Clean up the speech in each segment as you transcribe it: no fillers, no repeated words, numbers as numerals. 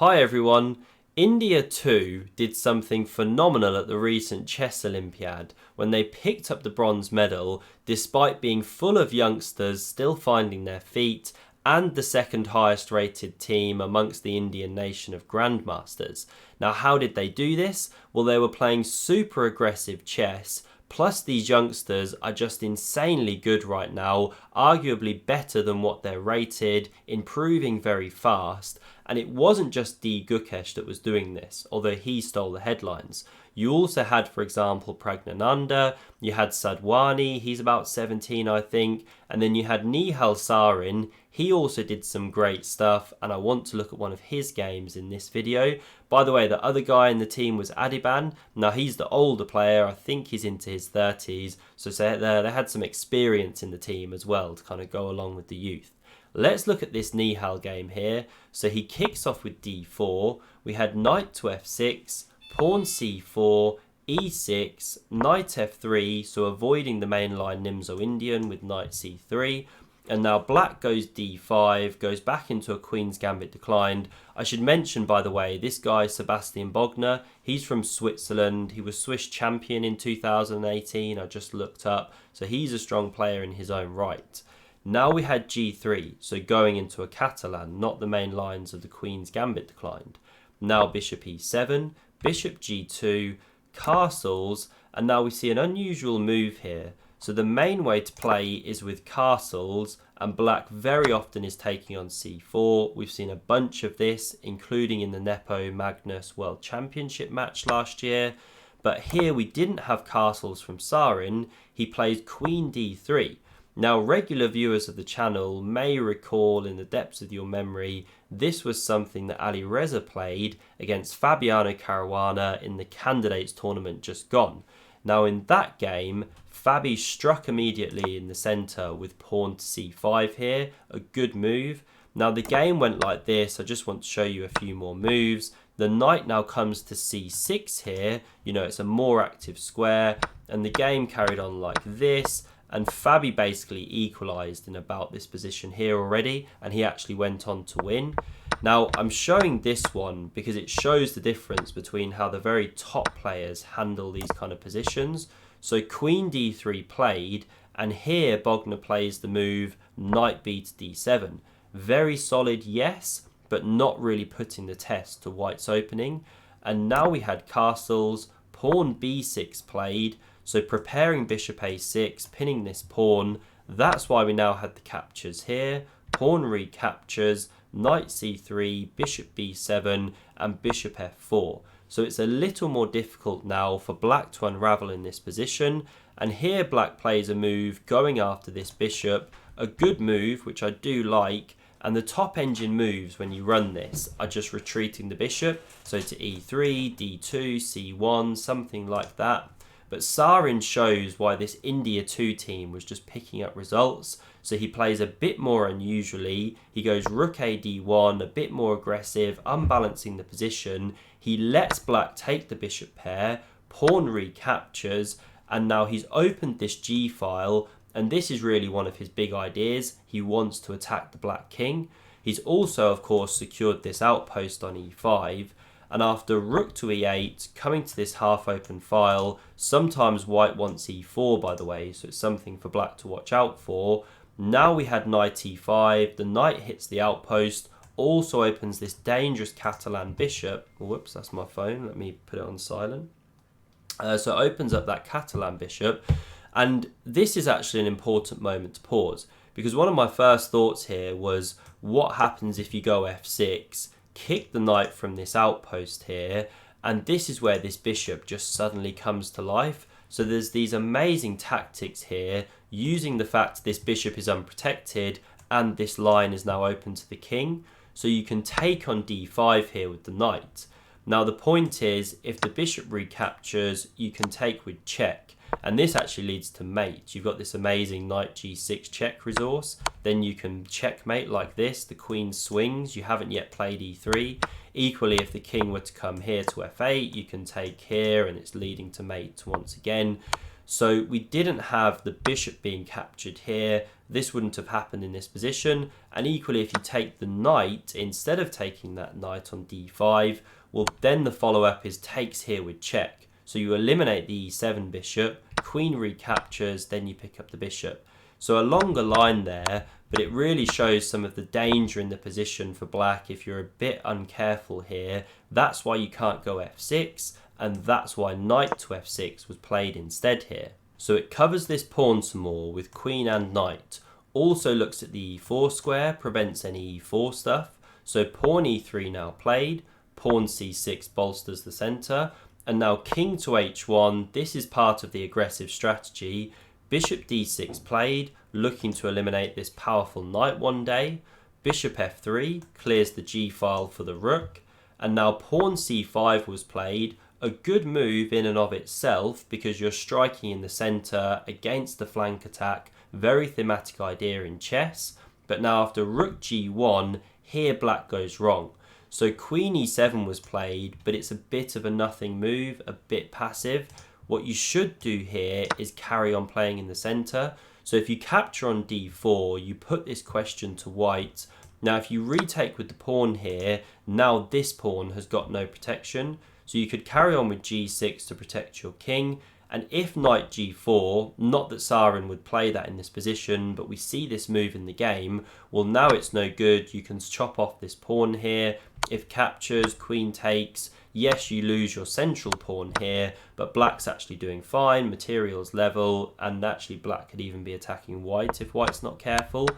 Hi everyone. India too did something phenomenal at the recent Chess Olympiad when they picked up the bronze medal despite being full of youngsters still finding their feet and the second highest rated team amongst the Indian nation of grandmasters. Now, how did they do this? Well, they were playing super aggressive chess. Plus, these youngsters are just insanely good right now, arguably better than what they're rated, improving very fast. And it wasn't just D. Gukesh that was doing this, although he stole the headlines. You also had, for example, Pragnananda, you had Sadhwani, he's about 17, I think, and then you had Nihal Sarin. He also did some great stuff, and I want to look at one of his games in this video. By the way, the other guy in the team was Adiban. Now, he's the older player. I think he's into his 30s. So they had some experience in the team as well to kind of go along with the youth. Let's look at this Nihal game here. So he kicks off with d4. We had knight to f6, pawn c4, e6, knight f3, so avoiding the mainline Nimzo-Indian with knight c3. And now black goes d5, goes back into a queen's gambit declined. I should mention, by the way, this guy, Sebastian Bogner, he's from Switzerland. He was Swiss champion in 2018, I just looked up. So he's a strong player in his own right. Now we had g3, so going into a Catalan, not the main lines of the queen's gambit declined. Now bishop e7, bishop g2, castles, and now we see an unusual move here. So the main way to play is with castles, and black very often is taking on c4. We've seen a bunch of this, including in the Nepo Magnus World Championship match last year. But here we didn't have castles from Sarin. He plays queen d3. Now, regular viewers of the channel may recall in the depths of your memory, this was something that Ali Reza played against Fabiano Caruana in the candidates tournament just gone. Now, in that game, Fabi struck immediately in the centre with pawn to c5 here, a good move. Now, the game went like this. I just want to show you a few more moves. The knight now comes to c6 here. You know, it's a more active square, and the game carried on like this. And Fabi basically equalised in about this position here already, and he actually went on to win. Now, I'm showing this one because it shows the difference between how the very top players handle these kind of positions. So queen d3 played, and here Bogner plays the move knight b to d7. Very solid, yes, but not really putting the test to white's opening. And now we had castles, pawn b6 played, so preparing bishop a6, pinning this pawn. That's why we now had the captures here. Pawn recaptures, knight c3, bishop b7, and bishop f4. So it's a little more difficult now for black to unravel in this position. And here black plays a move going after this bishop. A good move, which I do like. And the top engine moves when you run this are just retreating the bishop. So to e3, d2, c1, something like that. But Sarin shows why this India 2 team was just picking up results. So he plays a bit more unusually. He goes rook a d1, a bit more aggressive, unbalancing the position. He lets black take the bishop pair, pawn recaptures, and now he's opened this g file. And this is really one of his big ideas. He wants to attack the black king. He's also, of course, secured this outpost on e5. And after rook to e8, coming to this half-open file, sometimes white wants e4, by the way, so it's something for black to watch out for. Now we had knight e5, the knight hits the outpost, also opens this dangerous Catalan bishop. Whoops, that's my phone, let me put it on silent. So it opens up that Catalan bishop, and this is actually an important moment to pause, because one of my first thoughts here was, what happens if you go f6, kick the knight from this outpost here, and this is where this bishop just suddenly comes to life. So there's these amazing tactics here, using the fact this bishop is unprotected and this line is now open to the king. So you can take on d5 here with the knight. Now the point is, if the bishop recaptures, you can take with check. And this actually leads to mate. You've got this amazing knight g6 check resource. Then you can checkmate like this. The queen swings. You haven't yet played e3. Equally, if the king were to come here to f8, you can take here, and it's leading to mate once again. So we didn't have the bishop being captured here. This wouldn't have happened in this position. And equally, if you take the knight, instead of taking that knight on d5, well, then the follow-up is takes here with check. So you eliminate the e7 bishop, queen recaptures, then you pick up the bishop. So a longer line there, but it really shows some of the danger in the position for black if you're a bit uncareful here. That's why you can't go f6, and that's why knight to f6 was played instead here. So it covers this pawn some more with queen and knight. Also looks at the e4 square, prevents any e4 stuff. So pawn e3 now played, pawn c6 bolsters the centre, and now king to h1. This is part of the aggressive strategy. Bishop d6 played, looking to eliminate this powerful knight one day. Bishop f3 clears the g file for the rook, and now pawn c5 was played. A good move in and of itself because you're striking in the centre against the flank attack. Very thematic idea in chess. But now after rook g1, here black goes wrong. So queen e7 was played, but it's a bit of a nothing move, a bit passive. What you should do here is carry on playing in the centre. So if you capture on d4, you put this question to white. Now if you retake with the pawn here, now this pawn has got no protection. So you could carry on with g6 to protect your king. And if knight g4, not that Sarin would play that in this position, but we see this move in the game, well now it's no good. You can chop off this pawn here. If captures, queen takes, yes, you lose your central pawn here, but black's actually doing fine, materials level, and actually black could even be attacking white if white's not careful.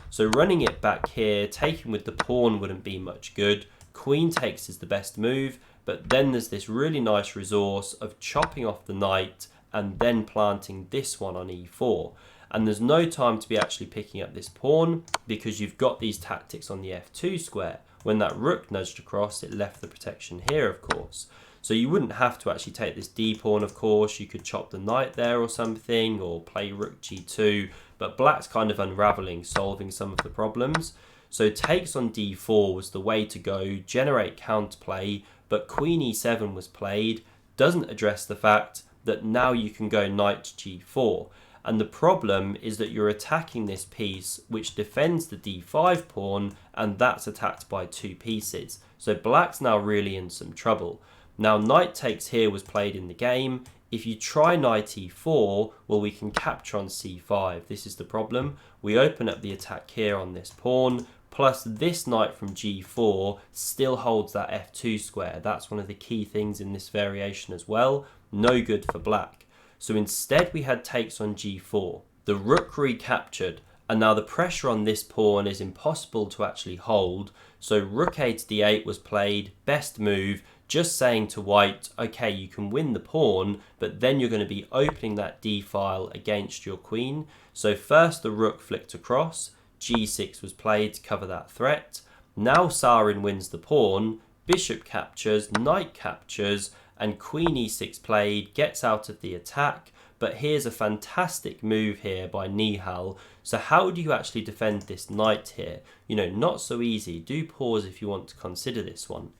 So running it back here, taking with the pawn wouldn't be much good. Queen takes is the best move, but then there's this really nice resource of chopping off the knight and then planting this one on e4. And there's no time to be actually picking up this pawn because you've got these tactics on the f2 square. When that rook nudged across, it left the protection here, of course. So you wouldn't have to actually take this d pawn, of course. You could chop the knight there or something, or play rook g2. But black's kind of unraveling, solving some of the problems. So takes on d4 was the way to go, generate counterplay, but queen e7 was played, doesn't address the fact that now you can go knight g4. And the problem is that you're attacking this piece which defends the d5 pawn, and that's attacked by two pieces. So black's now really in some trouble. Now knight takes here was played in the game. If you try knight e4, well, we can capture on c5. This is the problem. We open up the attack here on this pawn, plus this knight from g4 still holds that f2 square. That's one of the key things in this variation as well. No good for black. So instead we had takes on g4. The rook recaptured, and now the pressure on this pawn is impossible to actually hold. So rook a to d8 was played, best move, just saying to white, okay, you can win the pawn, but then you're going to be opening that d file against your queen. So first the rook flicked across, g6 was played to cover that threat. Now Sarin wins the pawn, bishop captures, knight captures, and queen e6 played, gets out of the attack. But here's a fantastic move here by Nihal. So how do you actually defend this knight here? You know, not so easy. Do pause if you want to consider this one.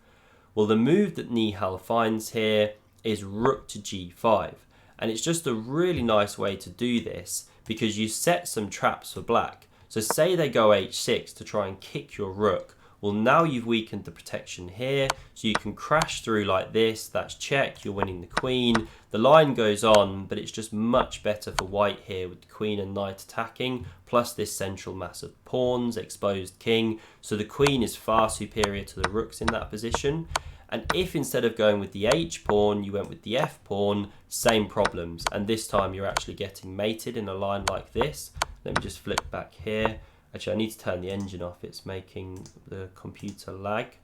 Well, the move that Nihal finds here is rook to g5. And it's just a really nice way to do this because you set some traps for black. So say they go h6 to try and kick your rook. Well, now you've weakened the protection here, so you can crash through like this. That's check, you're winning the queen. The line goes on, but it's just much better for white here with the queen and knight attacking, plus this central mass of pawns, exposed king. So the queen is far superior to the rooks in that position. And if instead of going with the h pawn, you went with the f pawn, same problems. And this time you're actually getting mated in a line like this. Let me just flip back here. Actually, I need to turn the engine off. It's making the computer lag.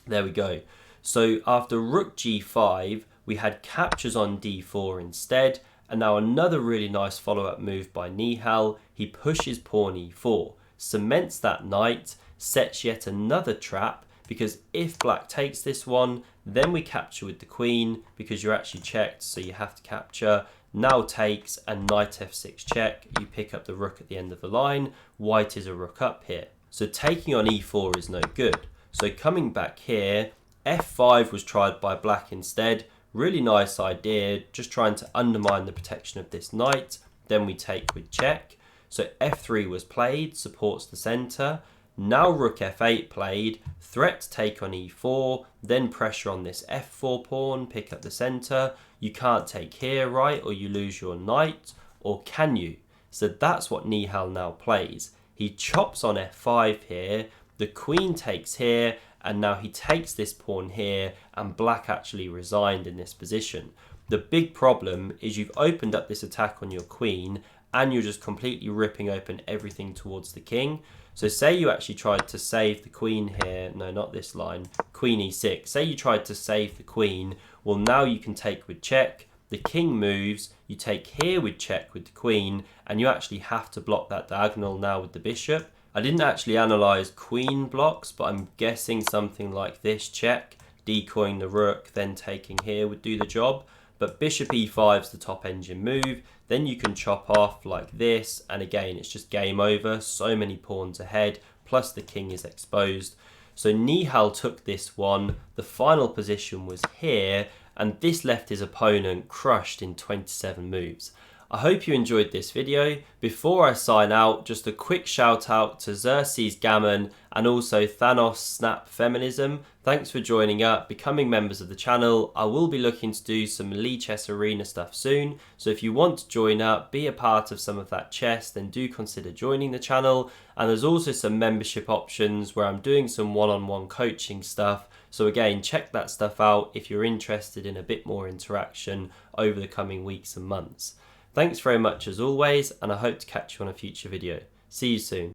There we go. So after rook g5, we had captures on d4 instead. And now another really nice follow-up move by Nihal. He pushes pawn e4, cements that knight, sets yet another trap, because if black takes this one, then we capture with the queen because you're actually checked, so you have to capture. Now takes, and knight f6 check. You pick up the rook at the end of the line. White is a rook up here. So taking on e4 is no good. So coming back here, f5 was tried by black instead. Really nice idea, just trying to undermine the protection of this knight. Then we take with check. So f3 was played, supports the centre. Now rook f8 played, threat to take on e4, then pressure on this f4 pawn, pick up the centre. You can't take here, right, or you lose your knight, or can you? So that's what Nihal now plays. He chops on f5 here, the queen takes here, and now he takes this pawn here, and black actually resigned in this position. The big problem is you've opened up this attack on your queen, and you're just completely ripping open everything towards the king. So say you actually tried to save the queen here, no, not this line, queen e6. Say you tried to save the queen, well now you can take with check, the king moves, you take here with check with the queen, and you actually have to block that diagonal now with the bishop. I didn't actually analyse queen blocks, but I'm guessing something like this, check, decoying the rook, then taking here would do the job. But bishop e5 is the top engine move. Then you can chop off like this. And again, it's just game over. So many pawns ahead. Plus the king is exposed. So Nihal took this one. The final position was here. And this left his opponent crushed in 27 moves. I hope you enjoyed this video. Before I sign out, just a quick shout out to Xerxes Gammon and also Thanos Snap Feminism. Thanks for joining up, becoming members of the channel. I will be looking to do some Lee Chess Arena stuff soon. So if you want to join up, be a part of some of that chess, then do consider joining the channel. And there's also some membership options where I'm doing some one-on-one coaching stuff. So again, check that stuff out if you're interested in a bit more interaction over the coming weeks and months. Thanks very much as always, and I hope to catch you on a future video. See you soon.